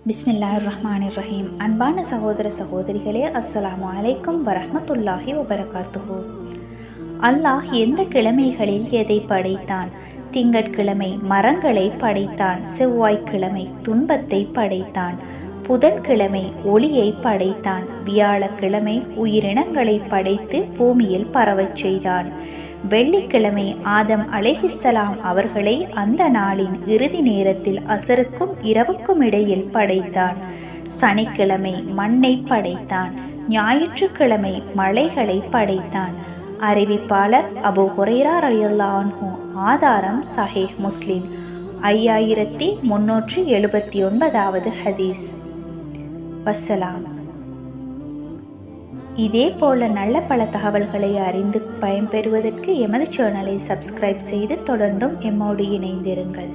பிஸ்மில்லாஹிர்ரஹ்மானிர்ரஹீம். அன்பான சகோதர சகோதரிகளே, அஸ்ஸலாமு அலைக்கும் வரஹ்மத்துல்லாஹி வபரகாத்துஹு. அல்லாஹ் எந்த கிழமைகளில் எதை படைத்தான்? திங்கட்கிழமை மரங்களை படைத்தான், செவ்வாய்க்கிழமை துன்பத்தை படைத்தான், புதன்கிழமை ஒளியை படைத்தான், வியாழக்கிழமை உயிரினங்களை படைத்து பூமியில் பரவச் செய்தான், வெள்ளிக்கிழமை ஆதம் அலைஹிஸ்ஸலாம் அவர்களை அந்த நாளின் இறுதி நேரத்தில் அசருக்கும் இரவுக்கும் இடையில் படைத்தான், சனிக்கிழமை மண்ணை படைத்தான், ஞாயிற்றுக்கிழமை மலைகளை படைத்தான். அறிவிப்பாளர் அபூ ஹுரைரா ரலியல்லாஹு அன்ஹு. ஆதாரம் சஹீஹ் முஸ்லிம், 5379வது ஹதீஸ். வஸ்ஸலாம். இதே போல நல்ல பல தகவல்களை அறிந்து பயன்பெறுவதற்கு எமது சேனலை சப்ஸ்கிரைப் செய்து தொடர்ந்தும் எம்மோடு இணைந்திருங்கள்.